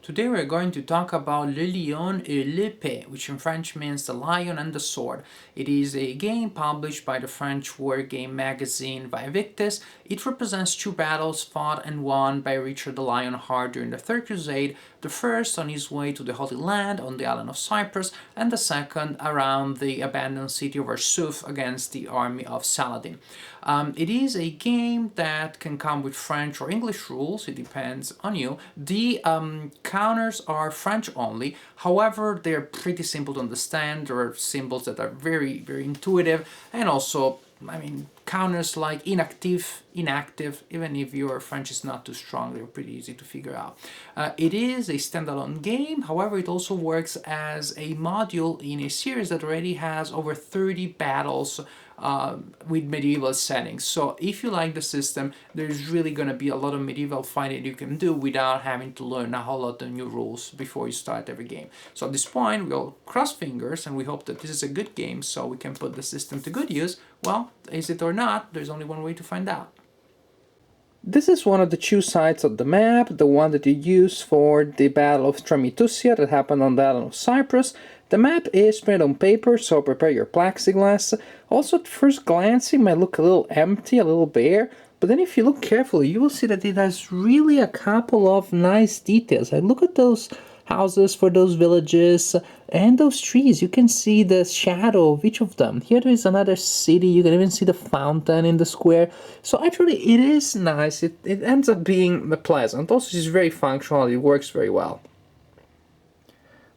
Today we're going to talk about Le Lion et l'Épée, which in French means the lion and the sword. It is a game published by the French war game magazine Victus. It represents two battles fought and won by Richard the Lionheart during the Third Crusade, the first on his way to the Holy Land on the island of Cyprus, and the second around the abandoned city of Arsuf against the army of Saladin. It is a game that can come with French or English rules, it depends on you. The counters are French only, however they're pretty simple to understand. There are symbols that are very intuitive, and also counters like inactive, even if your French is not too strong, they're pretty easy to figure out. It is a standalone game, however it also works as a module in a series that already has over 30 battles with medieval settings. So if you like the system, there's really going to be a lot of medieval fighting you can do without having to learn a whole lot of new rules before you start every game. So at this point, we'll cross fingers and we hope that this is a good game so we can put the system to good use. Well, is it or not? There's only one way to find out. This is one of the two sides of the map, the one that you use for the Battle of Tramitusia that happened on the island of Cyprus. The map is printed on paper, so prepare your plexiglass. Also, at first glance, it might look a little empty, a little bare, but then if you look carefully, you will see that it has really a couple of nice details. Like, look at those houses for those villages and those trees. You can see the shadow of each of them. Here there is another city. You can even see the fountain in the square. So actually it is nice. It ends up being pleasant. Also it's very functional. It works very well.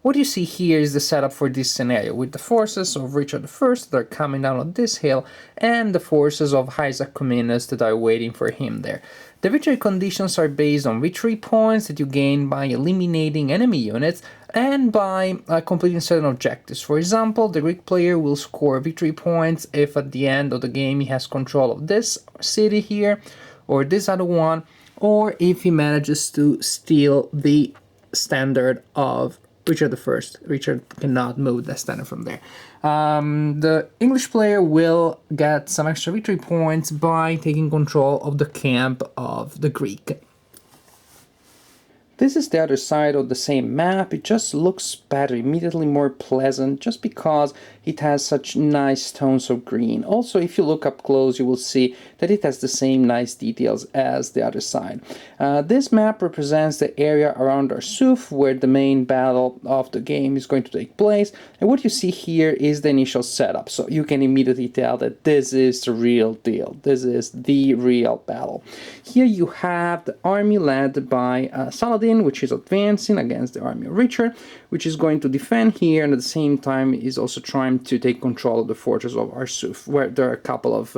What you see here is the setup for this scenario, with the forces of Richard I that are coming down on this hill, and the forces of Isaac Comnenus that are waiting for him there. The victory conditions are based on victory points that you gain by eliminating enemy units and by completing certain objectives. For example, the Greek player will score victory points if at the end of the game he has control of this city here, or this other one, or if he manages to steal the standard of Richard I. Richard cannot move the standard from there. The English player will get some extra victory points by taking control of the camp of the Greek. This is the other side of the same map. It just looks better, immediately more pleasant, just because it has such nice tones of green. Also, if you look up close, you will see that it has the same nice details as the other side. This map represents the area around Arsuf, where the main battle of the game is going to take place. And what you see here is the initial setup. So you can immediately tell that this is the real deal. This is the real battle. Here you have the army led by Saladin, which is advancing against the army of Richard, which is going to defend here, and at the same time is also trying to take control of the fortress of Arsuf, where there are a couple of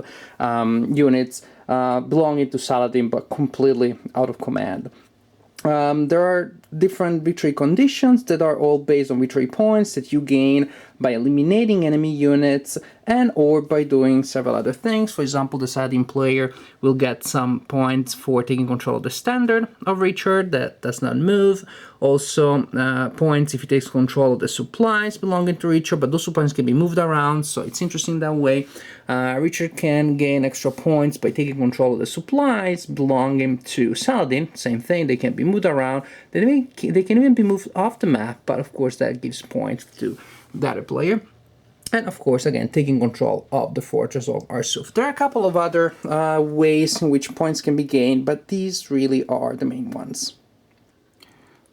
units belonging to Saladin but completely out of command. There are different victory conditions that are all based on victory points that you gain by eliminating enemy units and or by doing several other things. For example, the Saladin player will get some points for taking control of the standard of Richard that does not move. Also points if he takes control of the supplies belonging to Richard, but those supplies can be moved around, so it's interesting that way. Richard can gain extra points by taking control of the supplies belonging to Saladin. Same thing, they can be moved around. They can even be moved off the map, but of course that gives points to the other player. And of course, again, taking control of the fortress of Arsuf. There are a couple of other ways in which points can be gained, but these really are the main ones.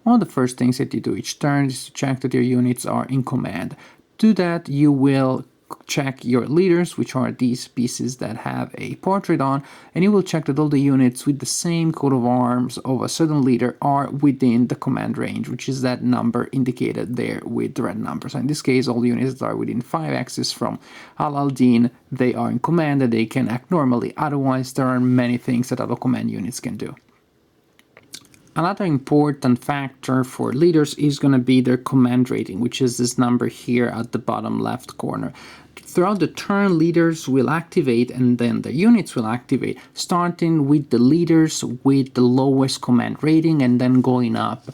One of the first things that you do each turn is to check that your units are in command. To do that, you will check your leaders, which are these pieces that have a portrait on, and you will check that all the units with the same coat of arms of a certain leader are within the command range, which is that number indicated there with the red number. So in this case, all the units that are within 5 axes from Al al-Din, they are in command and they can act normally. Otherwise, there are many things that auto command units can do. Another important factor for leaders is going to be their command rating, which is this number here at the bottom left corner. Throughout the turn, leaders will activate and then the units will activate, starting with the leaders with the lowest command rating and then going up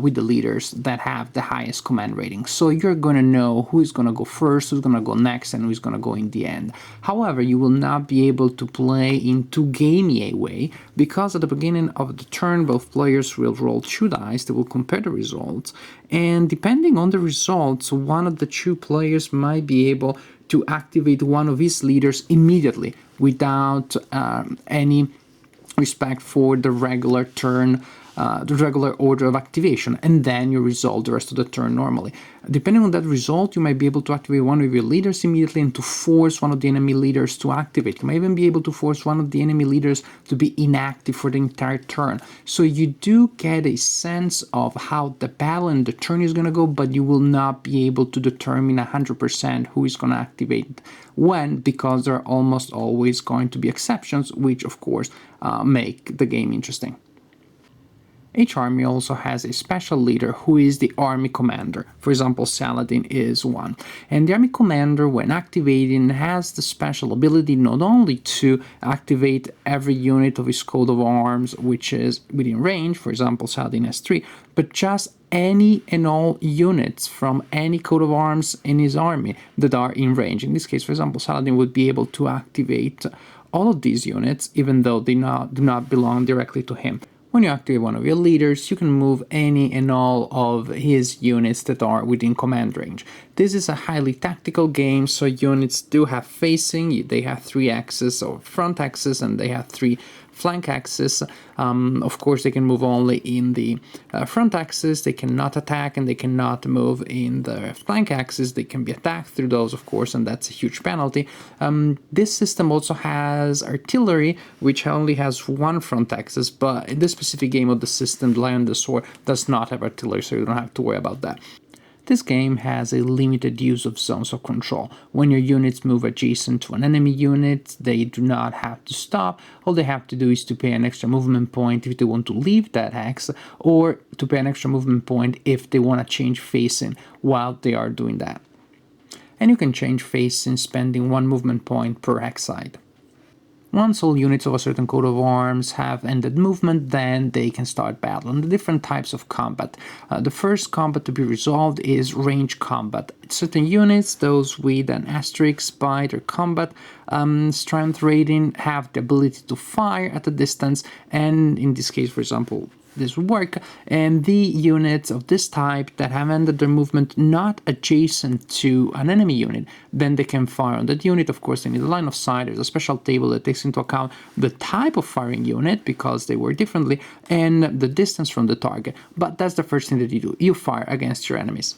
with the leaders that have the highest command rating. So you're going to know who's going to go first, who's going to go next, and who's going to go in the end. However, you will not be able to play in too gamey a way, because at the beginning of the turn, both players will roll 2 dice. They will compare the results, and depending on the results, one of the 2 players might be able to activate one of his leaders immediately without any respect for the regular turn, the regular order of activation, and then you resolve the rest of the turn normally. Depending on that result, you might be able to activate one of your leaders immediately and to force one of the enemy leaders to activate. You might even be able to force one of the enemy leaders to be inactive for the entire turn. So you do get a sense of how the battle and the turn is going to go, but you will not be able to determine 100% who is going to activate when, because there are almost always going to be exceptions, which of course make the game interesting. Each army also has a special leader who is the army commander. For example, Saladin is one. And the army commander, when activating, has the special ability not only to activate every unit of his coat of arms which is within range, for example, Saladin has 3, but just any and all units from any coat of arms in his army that are in range. In this case, for example, Saladin would be able to activate all of these units, even though they do not belong directly to him. When you activate one of your leaders, you can move any and all of his units that are within command range. This is a highly tactical game, so units do have facing, they have 3 axes or front axis, and they have 3 flank axis. Of course, they can move only in the front axis, they cannot attack, and they cannot move in the flank axis. They can be attacked through those, of course, and that's a huge penalty. This system also has artillery, which only has 1 front axis, but in this specific game of the system, the Lion and the Sword does not have artillery, so you don't have to worry about that. This game has a limited use of zones of control. When your units move adjacent to an enemy unit, they do not have to stop. All they have to do is to pay an extra movement point if they want to leave that hex, or to pay an extra movement point if they want to change facing while they are doing that. And you can change facing spending 1 movement point per hex side. Once all units of a certain coat of arms have ended movement, then they can start battle. And the different types of combat. The first combat to be resolved is range combat. Certain units, those with an asterisk by their combat strength rating, have the ability to fire at a distance, and in this case, for example, this would work, and the units of this type that have ended their movement not adjacent to an enemy unit, then they can fire on that unit. Of course, they need a line of sight. There's a special table that takes into account the type of firing unit, because they work differently, and the distance from the target. But that's the first thing that you do. You fire against your enemies.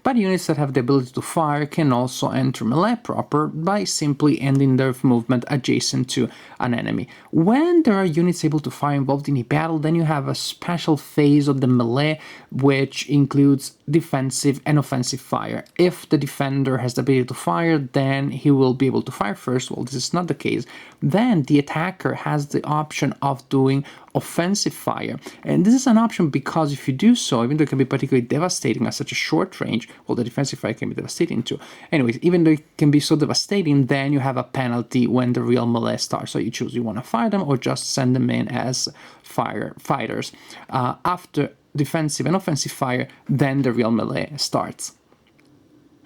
But units that have the ability to fire can also enter melee proper by simply ending their movement adjacent to an enemy. When there are units able to fire involved in a battle, then you have a special phase of the melee, which includes defensive and offensive fire. If the defender has the ability to fire, then he will be able to fire first. Well, this is not the case. Then the attacker has the option of doing offensive fire. And this is an option because if you do so, even though it can be particularly devastating at such a short range, well, the defensive fire can be devastating too. Anyways, even though it can be so devastating, then you have a penalty when the real melee starts. So you choose, you want to fire them or just send them in as fighters. After defensive and offensive fire, then the real melee starts.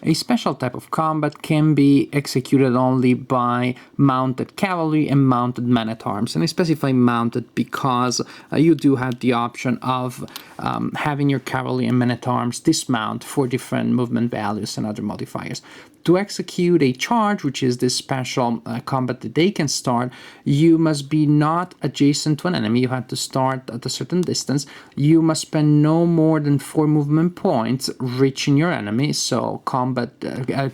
A special type of combat can be executed only by mounted cavalry and mounted men-at-arms. And I specify mounted because you do have the option of having your cavalry and men-at-arms dismount for different movement values and other modifiers. To execute a charge, which is this special combat that they can start, you must be not adjacent to an enemy. You have to start at a certain distance. You must spend no more than 4 movement points reaching your enemy, so combat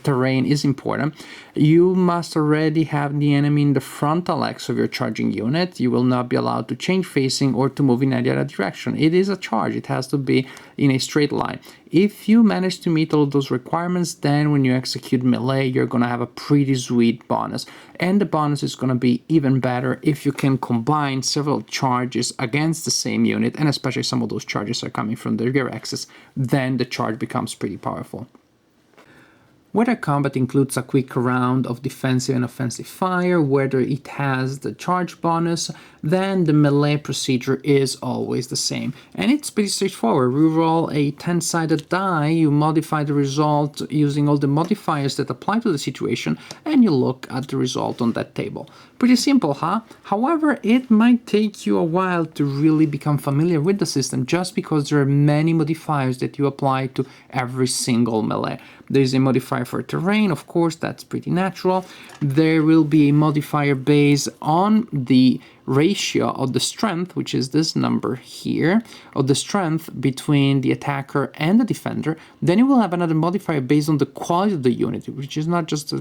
terrain is important. You must already have the enemy in the frontal X of your charging unit. You will not be allowed to change facing or to move in any other direction. It is a charge. It has to be in a straight line. If you manage to meet all of those requirements, then when you execute melee, you're going to have a pretty sweet bonus. And the bonus is going to be even better if you can combine several charges against the same unit, and especially some of those charges are coming from the rear axis, then the charge becomes pretty powerful. Whether combat includes a quick round of defensive and offensive fire, whether it has the charge bonus, then the melee procedure is always the same. And it's pretty straightforward. We roll a 10-sided die, you modify the result using all the modifiers that apply to the situation, and you look at the result on that table. Pretty simple, huh? However, it might take you a while to really become familiar with the system just because there are many modifiers that you apply to every single melee. There's a modifier for terrain, of course, that's pretty natural. There will be a modifier based on the ratio of the strength, which is this number here, of the strength between the attacker and the defender. Then you will have another modifier based on the quality of the unit, which is not just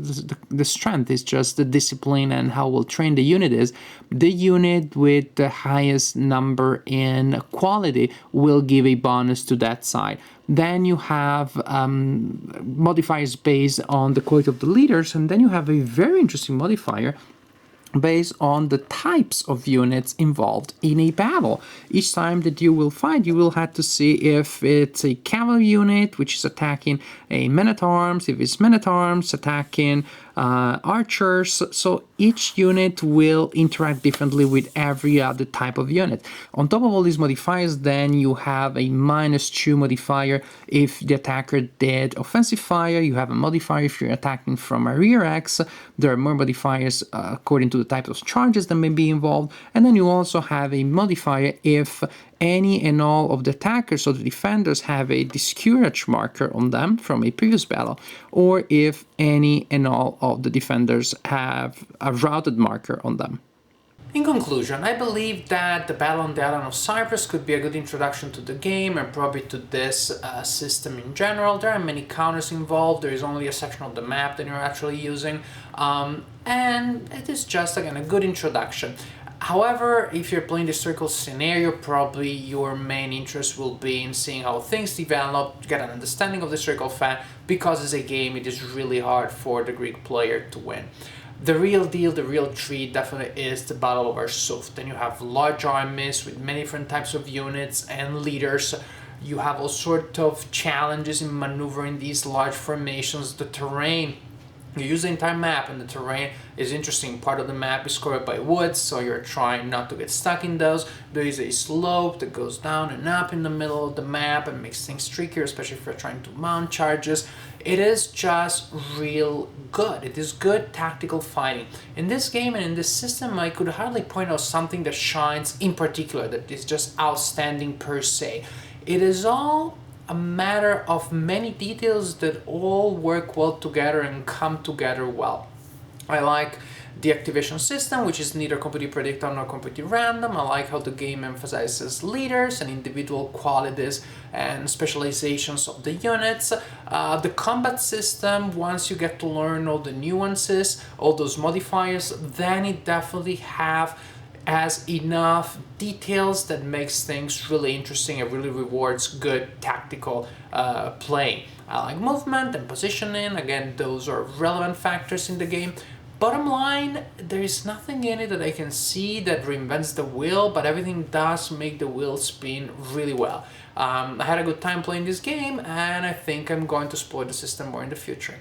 the strength, it's just the discipline and how well trained the unit is. The unit with the highest number in quality will give a bonus to that side. Then you have modifiers based on the quality of the leaders, and then you have a very interesting modifier based on the types of units involved in a battle. Each time that you will fight, you will have to see if it's a cavalry unit, which is attacking a men-at-arms, if it's men-at-arms attacking archers. So each unit will interact differently with every other type of unit. On top of all these modifiers, then you have a -2 modifier if the attacker did offensive fire. You have a modifier if you're attacking from a rear X. There are more modifiers according to the type of charges that may be involved. And then you also have a modifier if any and all of the attackers or the defenders have a discourage marker on them from a previous battle, or if any and all of the defenders have a routed marker on them. In conclusion, I believe that the Battle on the Island of Cyprus could be a good introduction to the game and probably to this system in general. There are many counters involved, there is only a section of the map that you're actually using, and it is just, again, a good introduction. However, if you're playing the historical scenario, probably your main interest will be in seeing how things develop, get an understanding of the historical fact, because as a game it is really hard for the Greek player to win. The real deal, the real treat definitely is the Battle of Arsuf. Then you have large armies with many different types of units and leaders. You have all sorts of challenges in maneuvering these large formations. The terrain, you use the entire map, and the terrain is interesting. Part of the map is covered by woods, so you're trying not to get stuck in those. There is a slope that goes down and up in the middle of the map and makes things trickier, especially if you're trying to mount charges. It is just real good. It is good tactical fighting. In this game and in this system, I could hardly point out something that shines in particular, that is just outstanding per se. It is all a matter of many details that all work well together and come together well. I like the activation system, which is neither completely predictable nor completely random. I like how the game emphasizes leaders and individual qualities and specializations of the units. The combat system, once you get to learn all the nuances, all those modifiers, then it definitely has enough details that makes things really interesting and really rewards good tactical play. I like movement and positioning. Again, those are relevant factors in the game. Bottom line, there is nothing in it that I can see that reinvents the wheel, but everything does make the wheel spin really well. I had a good time playing this game, and I think I'm going to explore the system more in the future.